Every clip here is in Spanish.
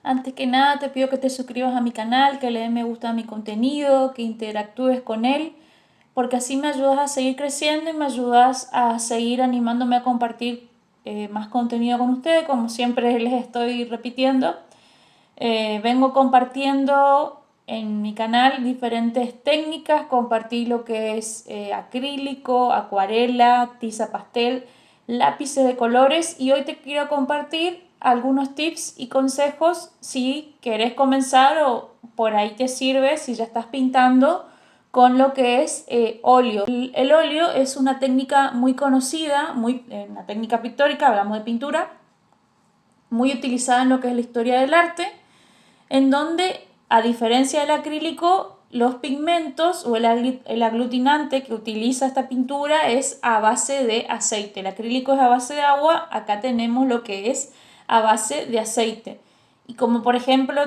Antes que nada te pido que te suscribas a mi canal, que le des me gusta a mi contenido, que interactúes con él, porque así me ayudas a seguir creciendo y me ayudas a seguir animándome a compartir más contenido con ustedes, como siempre les estoy repitiendo. Vengo compartiendo en mi canal diferentes técnicas, compartí lo que es acrílico, acuarela, tiza pastel, lápices de colores y hoy te quiero compartir algunos tips y consejos si querés comenzar o por ahí te sirve si ya estás pintando con lo que es óleo. El óleo es una técnica muy conocida, una técnica pictórica, hablamos de pintura, muy utilizada en lo que es la historia del arte, en donde, a diferencia del acrílico, los pigmentos o el aglutinante que utiliza esta pintura es a base de aceite. El acrílico es a base de agua, acá tenemos lo que es a base de aceite. Y como por ejemplo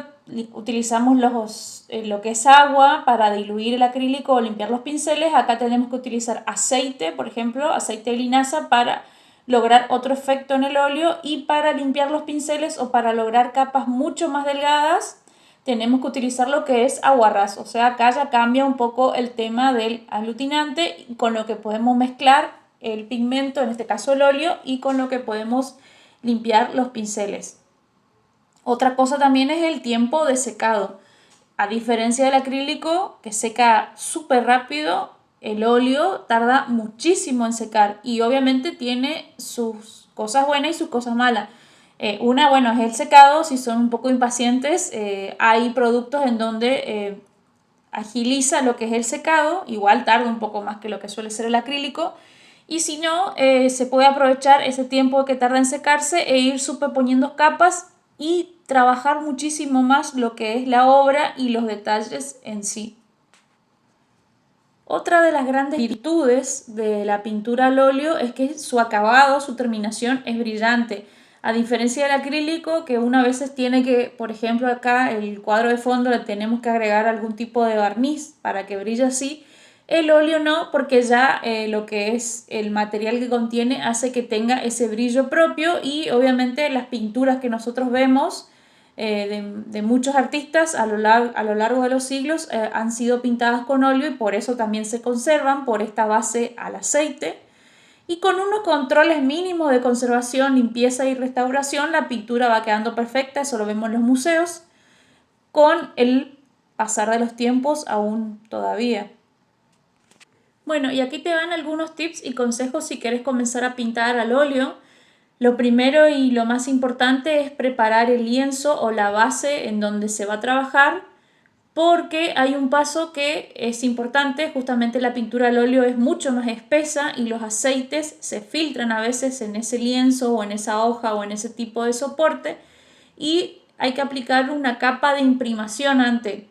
utilizamos lo que es agua para diluir el acrílico o limpiar los pinceles, acá tenemos que utilizar aceite, por ejemplo, aceite de linaza para lograr otro efecto en el óleo, y para limpiar los pinceles o para lograr capas mucho más delgadas tenemos que utilizar lo que es aguarrás. O sea, acá ya cambia un poco el tema del aglutinante con lo que podemos mezclar el pigmento, en este caso el óleo, y con lo que podemos limpiar los pinceles. Otra cosa también es el tiempo de secado. A diferencia del acrílico, que seca súper rápido, el óleo tarda muchísimo en secar y obviamente tiene sus cosas buenas y sus cosas malas. Bueno, es el secado. Si son un poco impacientes, hay productos en donde agiliza lo que es el secado, igual tarda un poco más que lo que suele ser el acrílico. Y si no, se puede aprovechar ese tiempo que tarda en secarse e ir superponiendo capas y trabajar muchísimo más lo que es la obra y los detalles en sí. Otra de las grandes virtudes de la pintura al óleo es que su acabado, su terminación es brillante. A diferencia del acrílico, que una veces tiene que, por ejemplo acá el cuadro de fondo le tenemos que agregar algún tipo de barniz para que brille así, el óleo no, porque ya lo que es el material que contiene hace que tenga ese brillo propio. Y obviamente las pinturas que nosotros vemos de muchos artistas a lo largo de los siglos han sido pintadas con óleo y por eso también se conservan por esta base al aceite. Y con unos controles mínimos de conservación, limpieza y restauración, la pintura va quedando perfecta. Eso lo vemos en los museos, con el pasar de los tiempos aún todavía. Bueno, y aquí te van algunos tips y consejos si quieres comenzar a pintar al óleo. Lo primero y lo más importante es preparar el lienzo o la base en donde se va a trabajar, porque hay un paso que es importante. Justamente la pintura al óleo es mucho más espesa y los aceites se filtran a veces en ese lienzo o en esa hoja o en ese tipo de soporte, y hay que aplicar una capa de imprimación antes,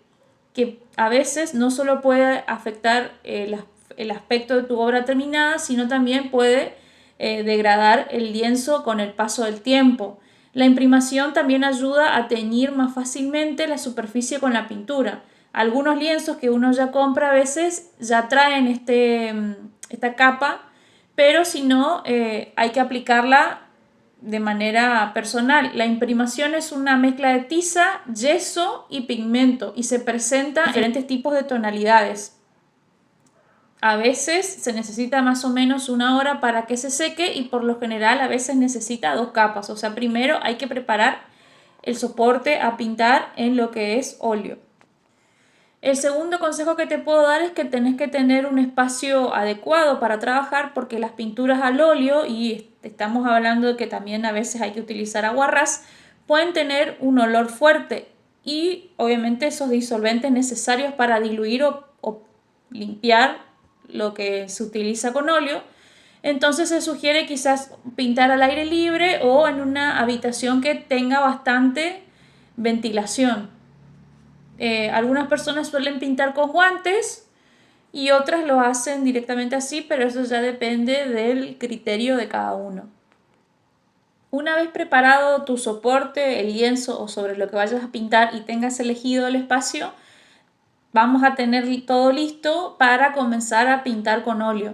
que a veces no solo puede afectar el aspecto de tu obra terminada, sino también puede degradar el lienzo con el paso del tiempo. La imprimación también ayuda a teñir más fácilmente la superficie con la pintura. Algunos lienzos que uno ya compra a veces ya traen esta capa, pero si no, hay que aplicarla de manera personal. La imprimación es una mezcla de tiza, yeso y pigmento y se presenta en diferentes tipos de tonalidades. A veces se necesita más o menos 1 hora para que se seque y por lo general a veces necesita 2 capas. O sea, primero hay que preparar el soporte a pintar en lo que es óleo. El segundo consejo que te puedo dar es que tenés que tener un espacio adecuado para trabajar, porque las pinturas al óleo, y estamos hablando de que también a veces hay que utilizar aguarrás, pueden tener un olor fuerte y obviamente esos disolventes necesarios para diluir o limpiar lo que se utiliza con óleo. Entonces se sugiere quizás pintar al aire libre o en una habitación que tenga bastante ventilación. Algunas personas suelen pintar con guantes y otras lo hacen directamente así, pero eso ya depende del criterio de cada uno. Una vez preparado tu soporte, el lienzo o sobre lo que vayas a pintar y tengas elegido el espacio, vamos a tener todo listo para comenzar a pintar con óleo.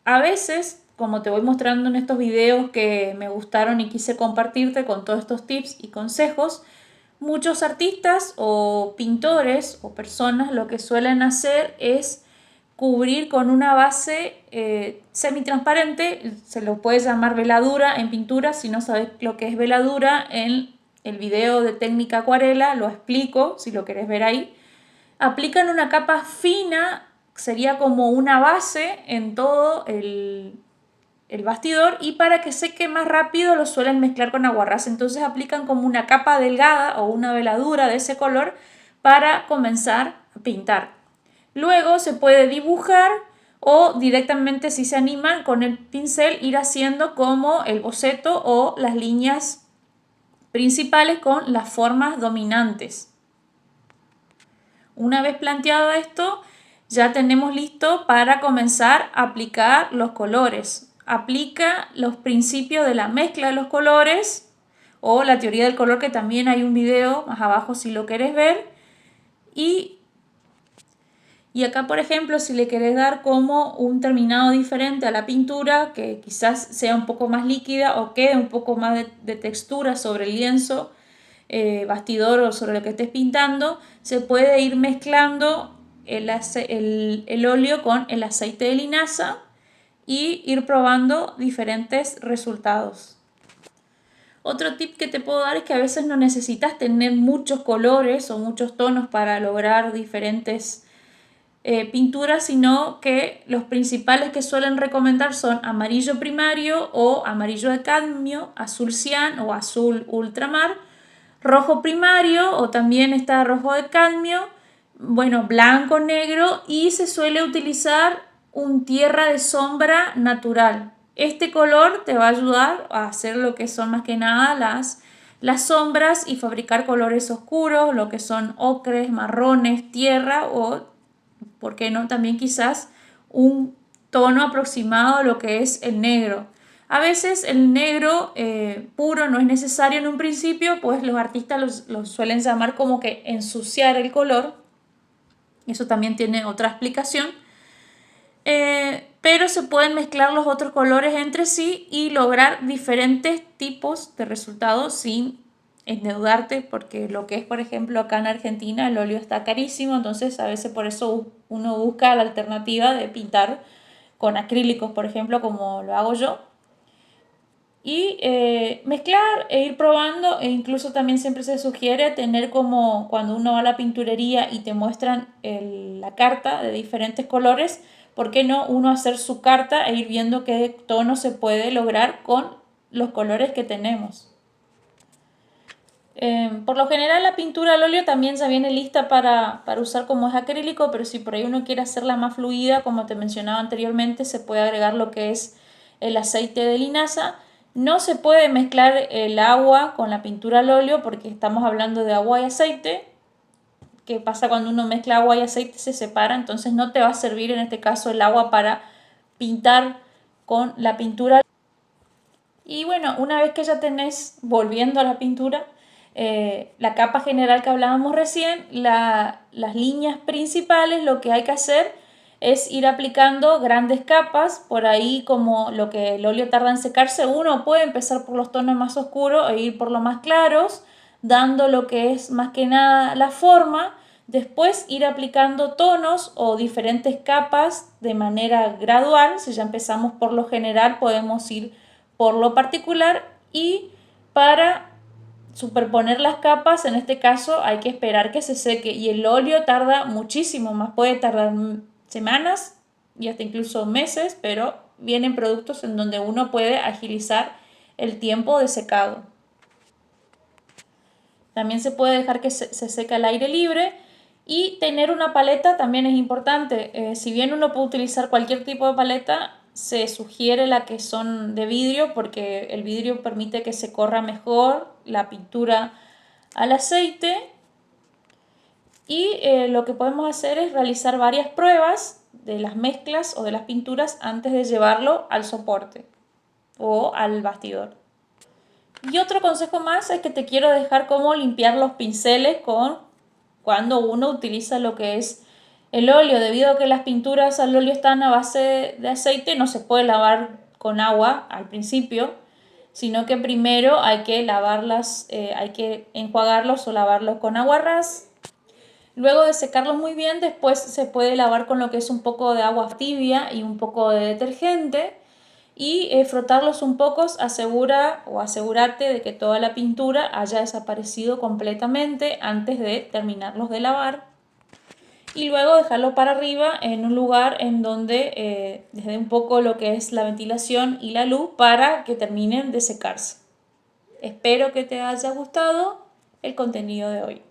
A veces, como te voy mostrando en estos videos que me gustaron y quise compartirte con todos estos tips y consejos, Muchos artistas o pintores o personas lo que suelen hacer es cubrir con una base semitransparente, se lo puede llamar veladura en pintura. Si no sabes lo que es veladura, en el video de técnica acuarela lo explico, si lo querés ver ahí. Aplican una capa fina, sería como una base en todo el bastidor, y para que seque más rápido lo suelen mezclar con aguarrás. Entonces aplican como una capa delgada o una veladura de ese color para comenzar a pintar. Luego se puede dibujar o directamente, si se animan, con el pincel ir haciendo como el boceto o las líneas principales con las formas dominantes. Una vez planteado esto, ya tenemos listo para comenzar a aplicar los colores. Aplica los principios de la mezcla de los colores o la teoría del color, que también hay un video más abajo si lo querés ver. Y acá, por ejemplo, si le querés dar como un terminado diferente a la pintura, que quizás sea un poco más líquida o quede un poco más de textura sobre el lienzo, bastidor o sobre lo que estés pintando, se puede ir mezclando el óleo con el aceite de linaza y ir probando diferentes resultados. Otro tip que te puedo dar es que a veces no necesitas tener muchos colores o muchos tonos para lograr diferentes pinturas, sino que los principales que suelen recomendar son amarillo primario o amarillo de cadmio, azul cian o azul ultramar, rojo primario o también está rojo de cadmio, bueno, blanco, negro, y se suele utilizar un tierra de sombra natural. Este color te va a ayudar a hacer lo que son más que nada las sombras y fabricar colores oscuros, lo que son ocres, marrones, tierra o, ¿por qué no?, también quizás un tono aproximado a lo que es el negro. A veces el negro puro no es necesario en un principio, pues los artistas los suelen llamar como que ensuciar el color. Eso también tiene otra explicación. Pero se pueden mezclar los otros colores entre sí y lograr diferentes tipos de resultados sin endeudarte, porque lo que es, por ejemplo, acá en Argentina el óleo está carísimo, entonces a veces por eso uno busca la alternativa de pintar con acrílicos, por ejemplo, como lo hago yo. Y mezclar e ir probando, e incluso también siempre se sugiere tener, como cuando uno va a la pinturería y te muestran la carta de diferentes colores, ¿por qué no uno hacer su carta e ir viendo qué tono se puede lograr con los colores que tenemos? Por lo general la pintura al óleo también ya viene lista para usar como es acrílico, pero si por ahí uno quiere hacerla más fluida, como te mencionaba anteriormente, se puede agregar lo que es el aceite de linaza. No se puede mezclar el agua con la pintura al óleo porque estamos hablando de agua y aceite. ¿Qué pasa cuando uno mezcla agua y aceite? Se separa, entonces no te va a servir en este caso el agua para pintar con la pintura. Y bueno, una vez que ya tenés, volviendo a la pintura, la capa general que hablábamos recién, las líneas principales, lo que hay que hacer es ir aplicando grandes capas. Por ahí, como lo que el óleo tarda en secarse, uno puede empezar por los tonos más oscuros e ir por los más claros, dando lo que es más que nada la forma. Después ir aplicando tonos o diferentes capas de manera gradual. Si ya empezamos por lo general, podemos ir por lo particular, y para superponer las capas, en este caso hay que esperar que se seque, y el óleo tarda muchísimo más, puede tardar semanas y hasta incluso meses, pero vienen productos en donde uno puede agilizar el tiempo de secado. También se puede dejar que se seque al aire libre, y tener una paleta también es importante. Si bien uno puede utilizar cualquier tipo de paleta, se sugiere la que son de vidrio, porque el vidrio permite que se corra mejor la pintura al aceite. Y lo que podemos hacer es realizar varias pruebas de las mezclas o de las pinturas antes de llevarlo al soporte o al bastidor. Y otro consejo más es que te quiero dejar cómo limpiar los pinceles cuando uno utiliza lo que es el óleo. Debido a que las pinturas al óleo están a base de aceite, no se puede lavar con agua al principio. sino que primero hay que lavarlas, hay que enjuagarlos o lavarlos con agua ras. Luego de secarlos muy bien, después se puede lavar con lo que es un poco de agua tibia y un poco de detergente y frotarlos un poco, asegúrate de que toda la pintura haya desaparecido completamente antes de terminarlos de lavar. Y luego dejarlo para arriba en un lugar en donde desde un poco lo que es la ventilación y la luz para que terminen de secarse. Espero que te haya gustado el contenido de hoy.